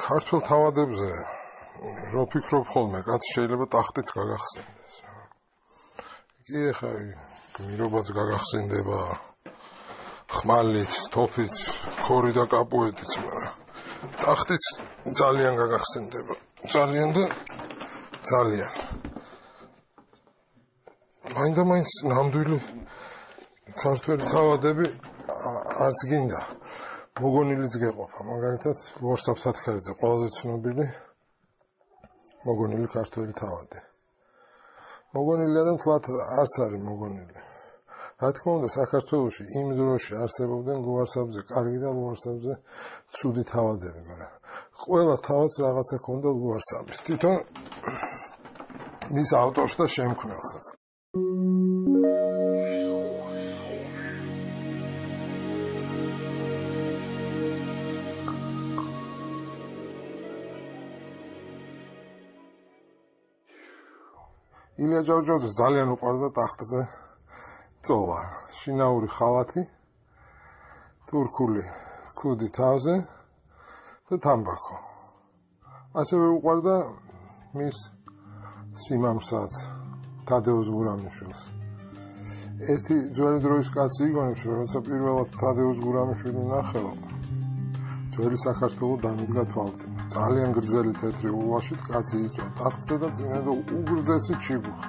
ქართულ თავადებზე რო ფიქრობ ხოლმე, კაც შეიძლება ტახტიც გაგახსენდეს. კი ეხა გმირობაც გაგახსენდება, ხმალიც, თოფიც, ქორი და კაპუეტიც, მაგრამ ტახტიც ძალიან გაგახსენდება. ძალიან და ძალიან. მაინდა-მაინც ნამდვილი ქართველი თავადები არც გინდა. მოგონილიც გეყოფა, მაგალითად, ლუარსაბ სათქარიძე ყველაზე ცნობილი მოგონილი ქართველი თავადი. მოგონილია და თლათ არც არის მოგონილი. რა თქმა უნდა, საქართველოში იმ დროში არსებობდნენ ლუარსაბზე კარგი და ლუარსაბზე ცუდი თავადები, მაგრამ ყველა თავადს რაღაცა ჰქონდა ლუარსაბის. თვითონ მის ავტორს და შემქმნელსაც. ილია ჭავჭავაძეს ძალიან უყვარდა ტახტზე წოლა, შინაური ხალათი, თურქული ქუდი თავზე და თამბაქო. ასევე უყვარდა მის სიმამსად თადეუს გურამიშვილს. ერთი ძველი დროის კაცი იგონებს, რომ როცა პირველად თადეუს გურამიშვილი ნახეო, ძველი საქართველო დამიდგა თვალწინ. ძალიან გრძელი თეთრი ულვაშით კაცი იწვა ტახტზე და წინადო უგრძესი ჩიბუხი,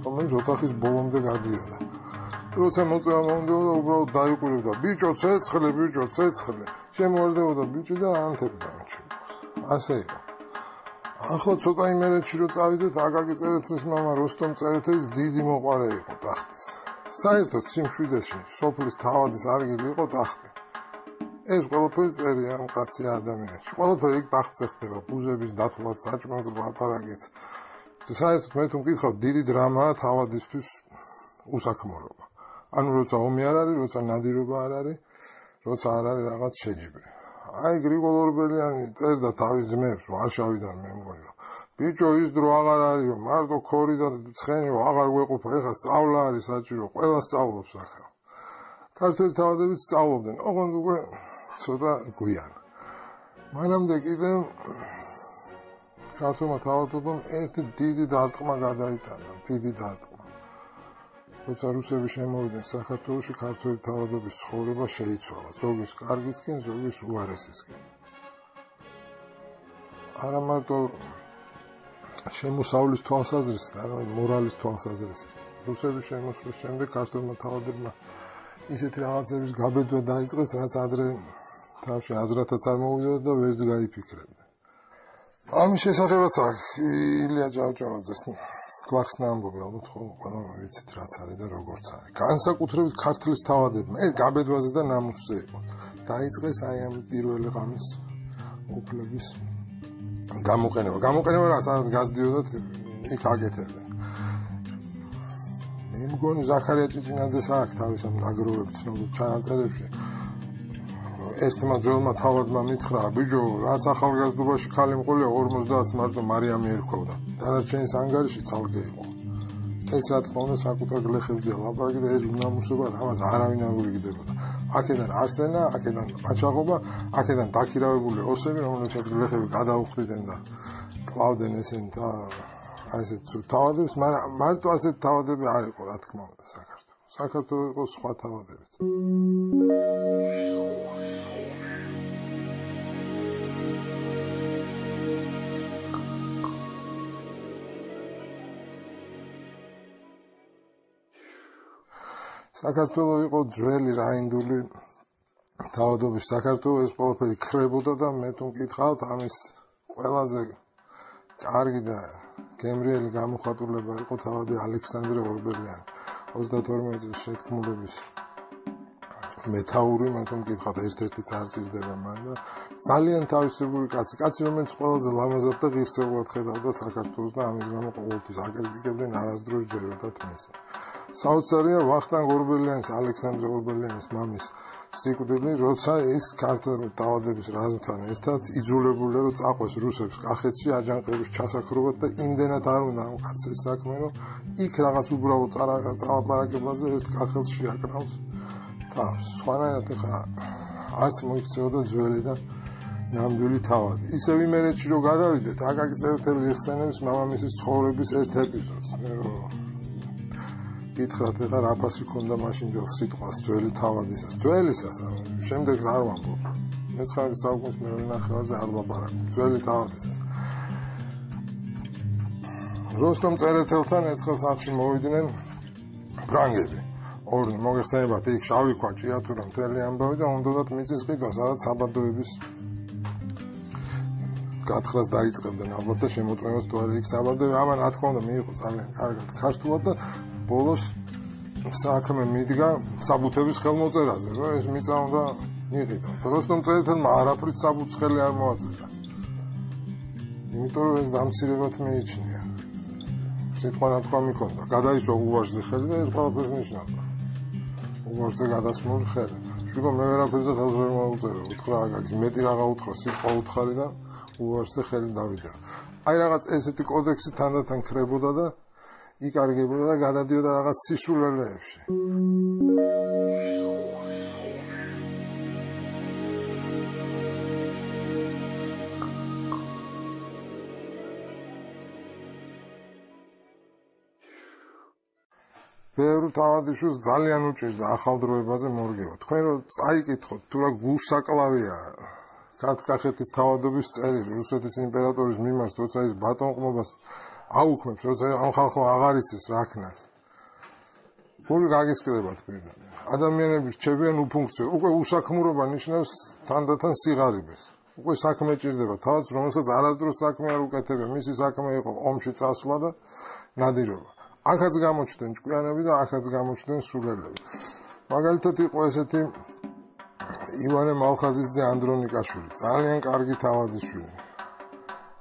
რომელიც ოთახის ბოლომდე გადიოდა. როცა მოწევა მომდეოდა, უბრალოდ დაიყვირებდა, ბიჭო ცეცხლი, ბიჭო ცეცხლი. შემოვარდებოდა ბიჭი და ანთებდა ჩიბუხს. ასე იყო. ახლა ცოტა იმერეთში რო წავიდეთ, აკაკი წერეთლის მამა როსტომ წერეთლის დიდი მოყვარე იყო ტახტის. საერთოდ სიმშვიდეში სოფლის თავადის ადგილი იყო ტახტი. ეს ყველაფერი წერია ამ კაცი ადამიანში. ყველაფერი იქ ტახტზე ხდება, ბუზების დათვლაც, საჭმელს ლაპარაკიც. საერთოდ მე თუ მკითხავ, დიდი დრამაა თავადისთვის უსაქმურობა. ანუ როცა ომი არ არის, როცა ნადირობა არ არის, როცა არ არის რაღაც შეჯიბრი. აი გრიგოლ ორბელიანი წერდა თავის ძმებს ვარშავიდან მე მგონი რომ ბიჭო ის დრო აღარ არისო, მარტო ქორი და ცხენიო აღარ გვეყოფა, ეხლა სწავლა არის საჭირო, ყველა სწავლობს ახლა. ქართველი თავადებიც სწავლობდნენ, ოღონდ უკვე ცოტა გვიან. მანამდე კიდევ ქართულმა თავადობამ ერთი დიდი დარტყმა გადაიტანა, დიდი დარტყმა. როცა რუსები შემოვიდნენ საქართველოში, ქართველი თავადობის ცხოვრება შეიცვალა, ზოგის კარგისკენ, ზოგის უარესისკენ. არა მარტო შემოსავლის თვალსაზრისით, არამედ მორალის თვალსაზრისით. რუსების შემოსვლის შემდეგ ქართველმა თავადებმა ისეთი რაღაცების გაბედვა დაიწყეს, რაც ადრე თავში აზრათაც არ მოვიდოდა და ვერც გაიფიქრებდნენ. ამის შესახებაც ილია ჭავჭავაძეს გვახსნა ამბობი, ალბათ ყველა ვიცით რაც არის და როგორც არის. განსაკუთრებით ქართლის თავადებმა ეს გაბედვაზე და ნამუსზე იყო. დაიწყეს აი ამ პირველი ღამის უფლების გამოყენება. გამოყენება რასაც გასდიოდათ იქ აკეთებდნენ. მე მგონი ზაქარია ჭიჭინაძეს აქვს თავის ამ ნაგროვებს ცნობილ ჩანაწერებში. ერთმა ძველმა თავადმა მითხრა, ბიჭო, რაც ახალგაზრდობაში ხალი მყოლია 50-ს მარტო მარიამი ერქვა. დანარჩენის ანგარიში ცალკე იყო. ეს რა თქმა უნდა საკუთარ გლეხებზეა ლაპარაკი და ეს უნამუსობა ამას არავინ არ გიგდებოდა. აქედან არსენა, აქედან ყაჩაღობა, აქედან დაქირავებული ოსები, რომელსაც გლეხები გადაუხდიდნენ და კლავდნენ ესენ და აი ესეთ თავადებს, მაგრამ მარტო ასეთ თავადები არ იყო, რა თქმა უნდა, საქართველოს. საქართველოს იყო სხვა თავადებიც. საქართველო იყო ძველი რაინდული თავადობის საქართველო, ეს ყველაფერი ქრებოდა და მე თუ მკითხავთ, ამის ყველაზე კარგი და გემრიელი გამოხატულება იყო თავადი ალექსანდრე ორბელიანი 32 წლის შეთქმულების მეთაური, მე თუ მკითხავთ, ერთ-ერთი წარწირდება მან და ძალიან თავისებური კაცი, რომელიც ყველაზე ლამაზად და ღირსეულად ხედავდა საქართველოს და ამის გამო ყოველთვის აკრიტიკებდნენ, არასდროს ჯეროდათ მესე. საოცარია ვახტანგ ორბელიანის, ალექსანდრე ორბელიანის მამის სიკვდილი, როცა ის ქართული თავადების რაზმთან ერთად იძულებული რომ წაყვეს რუსებს კახეთში აჯანყების ჩასაქრობად და იმდენად არ უნდა ამ კაცს ეს საქმე, რომ იქ რაღაც უბრალოდ წალაპარაკებაზე ეს კახეთში აკრავს თავს. სხვანაირად ახლა არც მოიქცეოდა ძველი და ნამდვილი თავადი. ისევ იმერეთში რო გადავიდეთ, აკაკი წერეთელი იხსენებს მამამისის ცხოვრების ერთ ეპიზოდს. მე რო გითხრათ, ეხლა რა ფასი ქონდა მაშინ ძელ სიტყვას ძველი თავადისას. ძველისას, შემდეგ არ ვამბობ. მე-19 საუკუნის მეორე ნახევარზე არ ვლაპარაკობ. ძველი თავადისას. როსტომ წერეთელთან ერთხელ სახლში მოვიდნენ ფრანგები. ორი მოგეხსენებათ, იქ შავი ქვაჭია თუ რა მთელი ამბავი და უნდათ მიწის ყიდვა, სადაც საბადოების გათხრას დაიწყებდნენ ალბათ და შემოწმებას თუ არა იქ საბადოები, ამან რა თქმა უნდა მიიღო ძალიან კარგად ქართულად და ბოლოს საქმე მიდგა საბუთების ხელმოწერაზე, რომ ეს მიწა უნდა მიიღო. როსტომ წერეთელმა არაფრით საბუთს ხელი არ მოაწერა. იმიტომ რომ ეს დამცირებად მიიჩნია. სიტყვა რა თქვა მიქონდა, გადაისვა უვაჟზე ხელი და ეს ყველაფერს ნიშნავდა. უვაჟზე გადასმული ხელი. შუა მე ვერაფერზე ხელს ვერ მოუწერო, უთხრა აკაკი, მეტი რაღა უთხრა, სიტყვა უთხარი და უვაჟზე ხელი დავიდა. აი რაღაც ესეთი კოდექსი თანდათან ქრებოდა და იკარგებოდა და გადადიოდა რაღაც სისულელეებში. ბევრი თავადიშვილს ძალიან უჭირდა ახალ დროებაზე მორგება. თქვენ რო წაიკითხოთ, თუ რა გულსაკლავია ქართლ-კახეთის თავადობის წერილი რუსეთის იმპერატორის მიმართ, როცა ის ბატონყმობას აუქმებს, როცა ამ ხალხმა აღარ იცის რა ქნას. გული გაგისკდებათ პირდაპირ. ადამიანები რჩებიან უფუნქციო. უკვე უსაქმურობა ნიშნავს თანდათან სიღარიბეს. უკვე საქმე ჭირდება თავადს, რომელსაც არასდროს საქმე არ უკეთებია. მისი საქმე იყო ომში წასვლა და ნადირობა. აქაც გამოჩნდნენ ჭკვიანები და აქაც გამოჩნდნენ სულელები. მაგალითად იყო ესეთი ივანე მალხაზისძე ანდრონიკაშვილი, ძალიან კარგი თავადიშვილი.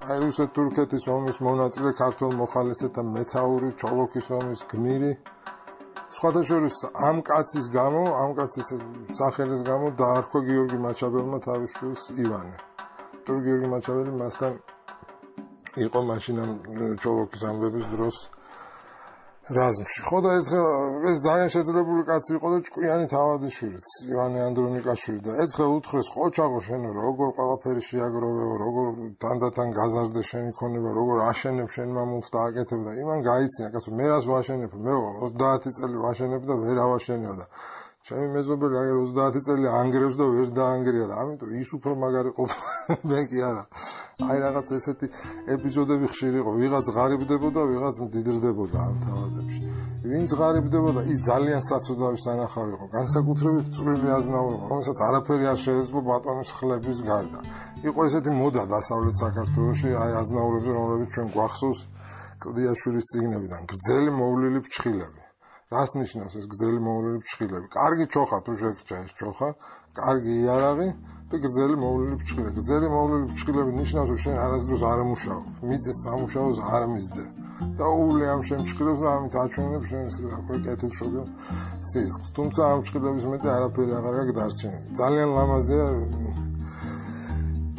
აი რუსეთ-თურქეთის ომის მონაწილე ქართველ მოხალისეთა მეთაური, ჩოლოქის ომის გმირი. სხვათა შორის ამ კაცის გამო, ამ კაცის სახელის გამო დაარქვა გიორგი მაჩაბელმა თავის შვილს ივანე. თუ გიორგი მაჩაბელი მასთან იყო მაშინ ამ ჩოლოქის ამბების დროს რაზმში. ხო და ერთხელ ეს ძალიან შეძლებული კაცი იყო და ჭკვიანი თავადიშვილიც, ივანე ანდრონიკაშვილი და ერთხელ უთხრეს ყოჩაღო შენ როგორ ყველაფერი შეაგროვეო, როგორ თანდათან გაზარდე შენი ქონება, როგორ აშენებ შენ მამულს და აკეთებ და იმან გაიცინა კაცო მე რას ვაშენებ, მე 30 წელი ვაშენებ და ვერ ავაშენებ და ჩემი მეზობელი აგერ 30 წელი ანგრევს და ვერ დაანგრია და ამიტომ ის უფრო მაგარი ყოფილა მე კი არა. აი რაღაც ესეთი ეპიზოდები ხშირი იყო, ვიღაც ღარიბდებოდა, ვიღაც მდიდრდებოდა ამ თავადებში. ვინც ღარიბდებოდა, ის ძალიან საცოდავი სანახავი იყო, განსაკუთრებით წვრილი აზნაურობა, რომელსაც არაფერი არ შეეძლო ბატონის ხლების გარდა. იყო ესეთი მოდა დასავლეთ საქართველოში, აი აზნაურებზე, რომლებიც ჩვენ გვახსოვს კლდიაშვილის წიგნებიდან, გრძელი მოვლილი ფრჩხილები. რას ნიშნავს ეს გრძელი მოვლილი ფრჩხილები? კარგი ჩოხა თუ შეგჭა ეს ჩოხა, კარგი იარაღი და გრძელი მოვლილი ფრჩხილები. გრძელი მოვლილი ფრჩხილები ნიშნავს, რომ შენ არასდროს არ მუშაობ, მიწის სამუშაოს არ მისდე და უვლე ამ შემჩხილებს და ამით აჩვენებ შენს კეთილშობილ სისხლს. თუმცა ამ ფრჩხილების მეტი არაფერი აღარ გაქვს დარჩენილი. ძალიან ლამაზია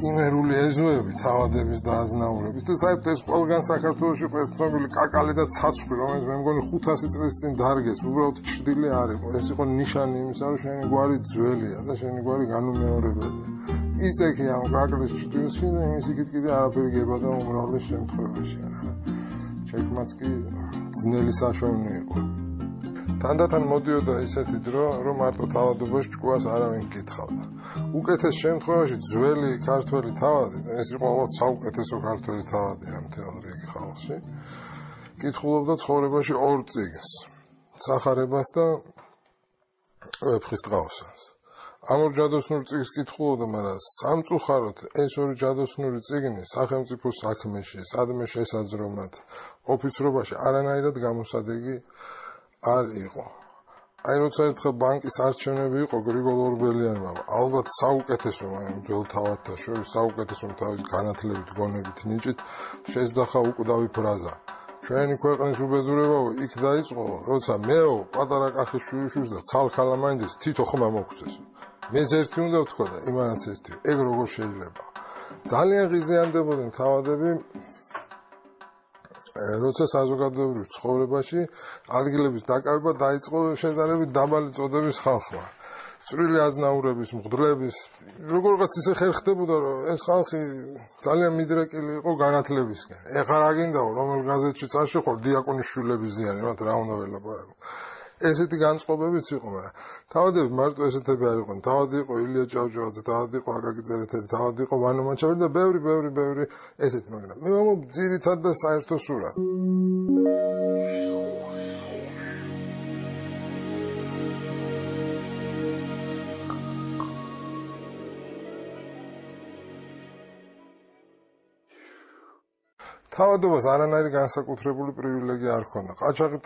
იმერული ეზოები თავადების და აზნაურების და საერთოდ ეს ყველგან საქართველოში ცნობილი კაკალი და ცაცხვი, რომელიც მე მგონი 500 წლის წინ დარგეს, უბრალოდ ჩრდილი არ იყო. ეს იყო ნიშანი იმისა, რომ შენი გვარი ძველია და შენი გვარი განუმეორებელია. იწექი ამ კაკლის ჩრდილში და იმის იქით კიდე არაფერი გება და უმრავლეს შემთხვევაში არა. ჩექმაც კი ძნელი საშოვნი იყო. თანდათან მოდიოდა ისეთი დრო, რომ მარტო თავადობაში ჭკუას არავინ კითხავდა. უკეთეს შემთხვევაში ძველი ქართველი თავადი, ეს იყო ალბათ საუკეთესო ქართველი თავადი ამ მთელ რიგი ხალხში, კითხულობდა ცხოვრებაში ორ წიგნს, სახარებას და ვეფხის ტყავსანს. ამ ორ ჯადოსნურ წიგნს კითხულობდა, მაგრამ სამწუხაროდ ეს ორი ჯადოსნური წიგნი სახელმწიფო საქმეში, სადმე შესაძრომად, ოფიცრობაში არანაირად გამოსადეგი არ იყო. აი როცა ერთხელ ბანკის არჩევნები იყო გრიგოლ ორბელიანმა, ალბათ საუკეთესო ძველ თავადთა შორის საუკეთესო თავის განათლებით, გონებით, ნიჭით შეძახა უკვდავი ფრაზა. ჩვენი ქვეყნის უბედურებაო იქ დაიწყო, როცა მეო პატარა კახის შვილიშვილს და ცალ-ქალა მაინძეს თითო ხმა მოგწესო. მეც ერთი უნდა ვთქვა და იმანაც ერთი. ეგ როგორ შეიძლება? ძალიან ღიზიანდებოდნენ თავადები როცა საზოგადოებრივ ცხოვრებაში ადგილების დაკავება დაიწყო შედარებით დაბალი წოდების ხალხმა. წვრილი აზნაურების, მღვდლების, როგორღაც ისე ხერხდებოდა, რომ ეს ხალხი ძალიან მიდრეკილი იყო განათლებისკენ. ეხლა რა გინდაო, რომელ გაზეთში წარშეხვალ დიაკონიშვილების ზიანი, მათ რა უნდა ველაპარაკო. ესეთი განწყობებიც იყო, მაგრამ თავადები მარტო ესეთები არ იყვნენ. თავად იყო ილია ჭავჭავაძე, თავად იყო აკაკი წერეთელი, თავად იყო ვანო მაჩაბელი და ბევრი ესეთი, მაგრამ მე ვამბობ ძირითად და საერთო სურათს. თავადობას არანაირი განსაკუთრებული პრივილეგია არ ჰქონდა. ყაჩაღი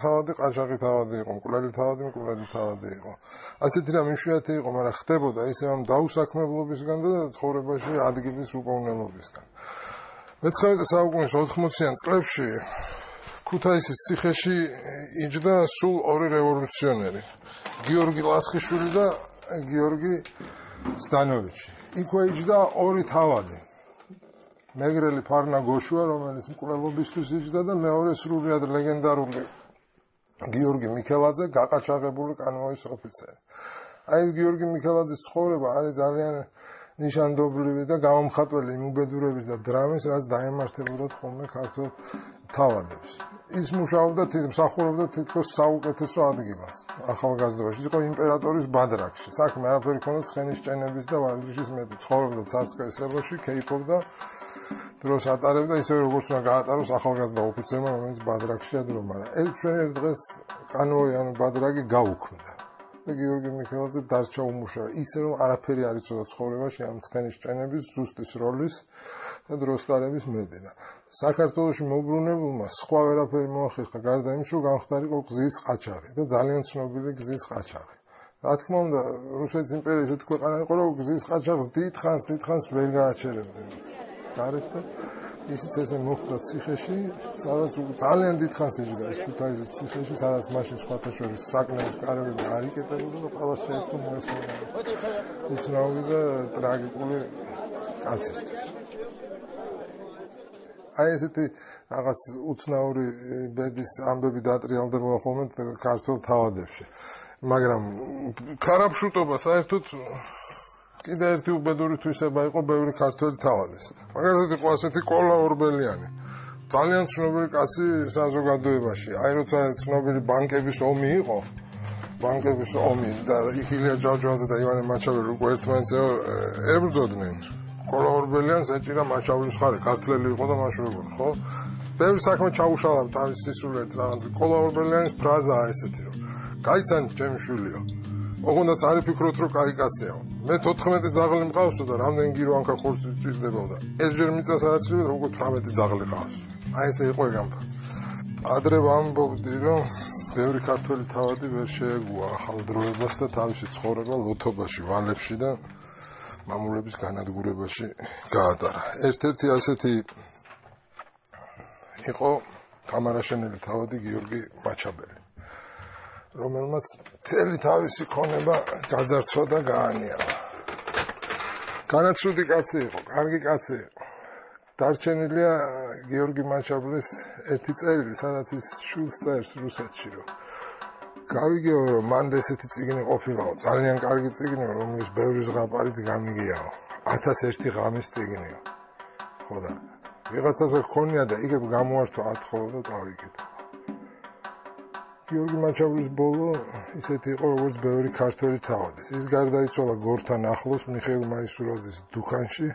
თავადი იყო, მკვლელი თავადი იყო. ასეთი რამ იშვიათი იყო, მაგრამ ხდებოდა ისე ამ დაუსაქმებლობისგან და ცხოვრებაში ადგილის უპოვნელობისგან. მე-19 საუკუნის 80-იან წლებში ქუთაისის ციხეში იჯდა სულ ორი რევოლუციონერი, გიორგი ლასხიშვილი და გიორგი სტანოვიჩი. იქვე იჯდა ორი თავადი. მეგრელი ფარნა გოშუა, რომელიც მკვლელობისთვის იჯდა და მეორე სრულიად ლეგენდარული გიორგი მიქელაძე, გაყაჩაღებული კანონის ოფიცერი. აი ეს გიორგი მიქელაძის ცხოვრება არის ძალიან ნიშანდობლივი და გამომხატველი იმ უბედურების და დრამის, რაც დაემართებოდა ხოლმე ქართულ თავადებს. ის მუშაობდა მსახურობდა თითქოს საუკეთესო ადგილას ახალგაზრდობაში. იყო იმპერატორის ბადრაკში. საქმე არაფერი ჰქონდა ცხენისჭენების და ვარჯიშის მეტი. ცხოვრობდა ცარსკოეს სეროში, კეიფობდა დროს ატარებდა ისე როგორც უნდა გაატაროს ახალგაზრდა ოფიცერმა, რომელიც ბადრაკშია დრო, მაგრამ ერთ დღეს კანოი ანუ ბადრაკი გაუქმდა. და გიორგი მიქელაძე დარჩა უმუშავე. ისე რომ არაფერი არ იცოდა ცხოვრებაში ამ ცხენისჭენების, ზუსტის როლის და დროსტარების მეტი. და საქართველოში მოუბრუნებულმა სხვა ვერაფერი მოახერხა გარდა იმის, რომ გამხდარიყო გზის ყაჩაღი და ძალიან ცნობილი გზის ყაჩაღი. რა თქმა უნდა, რუსეთის იმპერია ესეთი ქვეყანა იყო, რომ გზის ყაჩაღს დიდხანს ვერ გააჩერებდნენ. გარეთ და ისიც ესე მოხდა ციხეში, სადაც ძალიან დიდხანს იჯდა ეს ქუთაისის ციხეში, სადაც მაშინ სხვათა შორის საკნევის კარები არ იკეტებოდა და ყველას შეეძლო მოესმენა. უცნაური და ტრაგიკული კაცისთვის. აი ესეთი რაღაც უცნაური ბედის ამბები დატრიალდებოდა ხოლმე ქართულ თავადებში. მაგრამ ქარაფშუტობა საერთოდ კიდე ერთი უბედური თვისება იყო ბევრი ქართველი თავადის. მაგალითად იყო ასეთი კოლა ორბელიანი. ძალიან ცნობილი კაცი საზოგადოებაში. აი როცა ცნობილი ბანკების ომი იყო, ბანკების ომი და ილია ჭავჭავაძე და ივანე მაჩაბელი უკვე ერთმანეთს ებრძოდნენ. კოლა ორბელიანს ეჭირა მაჩაბელის ხარი, ქართველი იყო და მაშურებოდა, ხო? ბევრი საქმე ჩაუშალა თავის სისულელით რაღაც. კოლა ორბელიანის ფრაზაა ესეთი, რომ გაიცანი ჩემი შვილიო. ოღონდაც არ ფიქრობთ რომ კაი კაციაო. მე 14 ძაღლი მყავსო და რამდენი გირვანკა ხორცი ჭირდებოდა. ეს ჯერ მიწას არ აცრებდა, უკვე 18 ძაღლი ყავს. აი ესე იყო ეგამბა. ადრე ვამბობდი რომ ბევრი ქართველი თავადი ვერ შეეგუა ახალ დროებას და თავისი ცხოვრება ლოთობაში, ვალებში და მამულების განადგურებაში გაატარა. ერთ-ერთი ასეთი იყო თამარაშენელი თავადი გიორგი მაჩაბელი, რომელმაც მთელი თავისი ქონება გაძარცვა და გაანიალა. განაცრუდი კაცი იყო, კარგი კაცი იყო. დარჩენილია გიორგი მაჩაბლის ერთი წერილი, სადაც ის შვილს წერს რუსეთში, რომ გავიგეო, რომ მანდ ესეთი წიგნი ყოფილაო, ძალიან კარგი წიგნი, რომლის ბევრი ზღაპარიც გამიგიაო. 1001 ღამის წიგნიო. ხო და ვიღაცაზე ჰქონია და იგებ გამოართვა ათხოვა და წავიკითხა. გიორგი მაჩაბლის ბოლო ისეთი იყო, როგორც ბევრი ქართველი თავადის. ის გარდაიცვალა გორთან ახლოს მიხეილ მაისურაძის დუქანში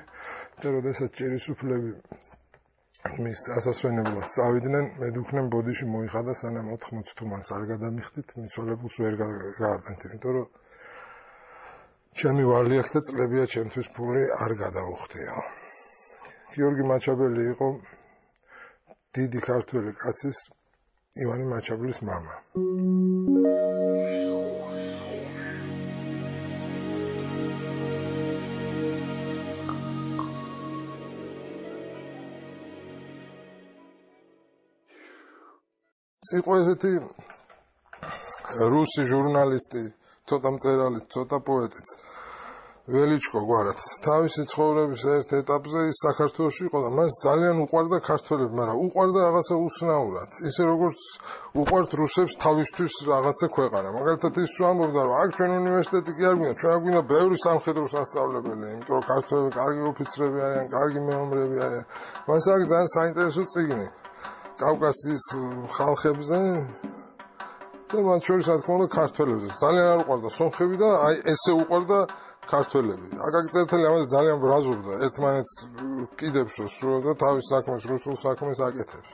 და როდესაც ჭირისუფლები მის ასასვენებლად წავიდნენ, მედუქნემ ბოდიში მოიხადა, სანამ 80 თუმანს არ გადამიხდით, მიცვალებულს ვერ გაარდნით, იმიტომ რომ ჩემი ვალი აქ და წლებია ჩემთვის ფული არ გადაუხდია. გიორგი მაჩაბელი იყო დიდი ქართველი კაცის ივანე მაჩაბლის მამა. იყო ესეთი რუსი ჟურნალისტი, ცოტა მწერალი, ცოტა პოეტიც, ველიჩკო გვარად თავისი ცხოვრების ერთ ეტაპზე ის საქართველოში იყო და მას ძალიან უყვარდა ქართველები, მაგრამ უყვარდა რაღაცა უცნაურად. ისე როგორც უყვართ რუსებს თავისთვის რაღაცა ქვეყანა. მაგალითად ის თუ ამბობდა, რომ აქ ჩვენ უნივერსიტეტი კი არ გვინდა, ჩვენ გვინდა ბევრი სამხედრო სასწავლებელი, იმიტომ რომ ქართველები კარგი ოფიცრები არიან, კარგი მეომრები არიან. მას აქ ძალიან საინტერესო წიგნი კავკასიის ხალხებზე და მათ შორის რა თქმა უნდა ქართველებზე. ძალიან არ უყვარდა სომხები და აი ესე უყვარდა ქართველები. აკაკი წერტელი ამას ძალიან ბრაზობდა, ერთმანეთს კიდებს სროდა თავის საქმეს, რუსულ საქმეს აკეთებს.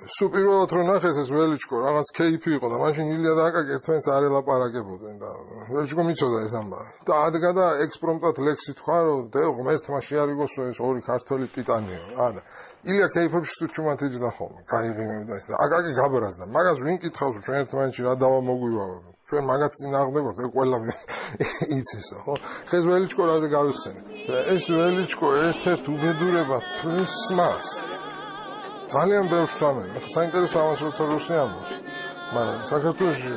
სულ პირველად რომ ნახეს ეს ველიჩკო, რაღაც кейფი იყო და მაშინ ილია და აკაკი ერთმანეთს არ ელაპარაკებოდნენ და ველიჩკო მიცოდა ეს ამბავი. და ადგა და ექსპრომტად ლექსი თქვა, რომ დეო ღმერთმა შეარიგოსო ეს ორი ქართველი ტიტანიო. და ილია кейფებში თუ ჩუმად იჯდა ხოლმე, გაიღიმებდა ის და აკაკი გაბრაზდა. მაგას ვინ კითხავს, ჩვენ ერთმანეთში რა დავა მოგვივა? ჩვენ მაგაც წინააღმდეგობთ, ეგ ყველა იცისო, ხო? ხეს ველიჩკო რაზე გავიხსენეთ. და ეს ველიჩკო ერთ-ერთ უბედურება თვლის მას. ძალიან ბევრს ვამენ. საინტერესო ამას როცა რუსი ამბობს. მაგრამ საქართველოში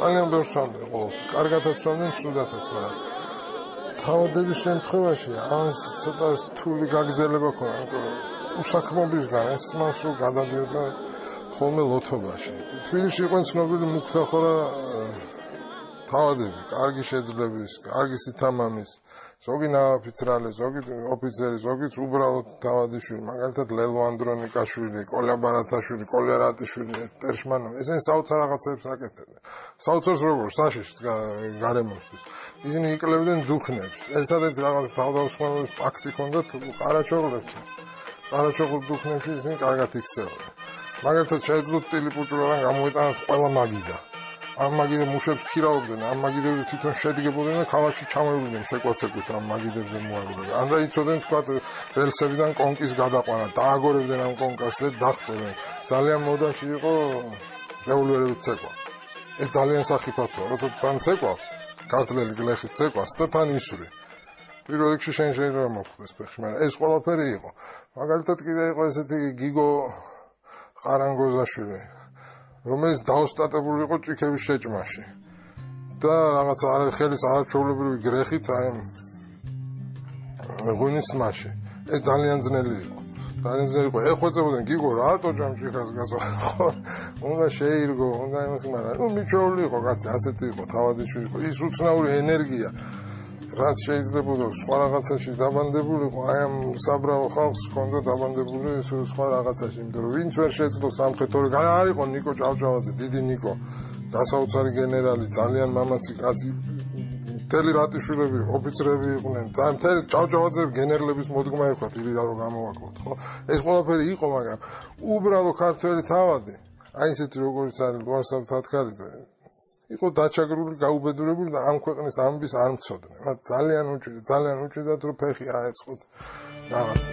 ძალიან ბევრს ვამენ ყოველთვის. კარგადაც ვამენ, სრუდათაც, მაგრამ თავადების შემთხვევაში ამას ცოტა რთული გაგრძელება ქონა, იმიტომ რომ უსაქმობისგან ეს მას სულ გადადიოდა ხოლმე ლოთობაში. თბილისში იყვნენ ცნობილი მუქთახორა თავადები, კარგი შეძლების, კარგი სითამამის, ზოგი ნაოფიცრალი, ზოგი ოფიცერი, ზოგი უბრალოდ თავადიშვილი, მაგალითად ლელო ანდრონიკაშვილი, კოლა ბარათაშვილი, კოლა რატიშვილი, ტერშმანოვი, ესენი საოცარ რაღაცებს აკეთებდნენ. საოცარს როგორ საშიშს გარემოსთვის. ისინი იკლებდნენ დუქნებს. ერთადერთი რაღაც თავდავსხმეობის ფაქტი ჰქონდათ ყარაჩოღლებთან. ყარაჩოღლ დუქნებში ისინი კარგად იქცეოდნენ. მაგალითად შეეძლოთ ტილიპუჭურიდან გამოიტანათ ყველა მაგიდა. ამ მაგიდე მუშებს ქირავდნენ, ამ მაგიდებზე თვითონ შედგებოდნენ და ქალაქში ჩამოვიდნენ ცეკვაცეკვით ამ მაგიდებზე მოარულებდნენ. ან და იცოდნენ თქვა რელსებიდან კონკის გადაყვანა, დააგორებდნენ ამ კონკასზე, დახტოდნენ. ძალიან მოდაში იყო რევოლვერების ცეკვა. ეს ძალიან სახიფათოა, როცა თან ცეკვა, ქართლელი გლეხის ცეკვას და თან ისვრი. პირველ რიგში შენ შეიძლება მოხდეს ფეხში, მაგრამ ეს ყველაფერი იყო. მაგალითად კიდე იყო ესეთი გიგო ყარანგოზაშვილი, რომელიც დაოსტატებული იყო ჭიქების შეჭმაში და რაღაც ხელის არაჩვეულებრივი გრეხით აი ღვინის მასში. ეს ძალიან ძნელი იყო. ძალიან ძნელი იყო. ეხვეწებოდნენ გიგო რატო ჯამ ჭიქას გასვა? უნდა შეირგო, უნდა იმას, მაგრამ მიჩვეული იყო კაცი, ასეთი იყო, თავადიშვილი იყო. ის უცნაური ენერგია რაც შეიძლება სხვა რაღაცაში დაბანდებულიყო, აი ამ საბრალო ხალხს ჰქონდა დაბანდებული სხვა რაღაცაში, იმიტომ რომ ვინც ვერ შეძლო სამხედრო არ იყო ნიკო ჭავჭავაძე, დიდი ნიკო, გასაოცარი გენერალი, ძალიან მამაცი კაცი, მთელი რატიშვილები, ოფიცრები იყვნენ, ძალიან ჭავჭავაძე გენერლების მოდგმა ერქვა, ირია რომ გამოვაკლოთ, ხო? ეს ყველაფერი იყო, მაგრამ უბრალო ქართველი თავადი, აი ესეთი როგორიც არის ლუარსაბ თათქარიძე იყო დაჩაგრული, გაუბედურებული და ამ ქვეყნის ამბის არ მცოდნენ. ძალიან უჭირდათ, რომ ფეხი აეწყოთ რაღაცა.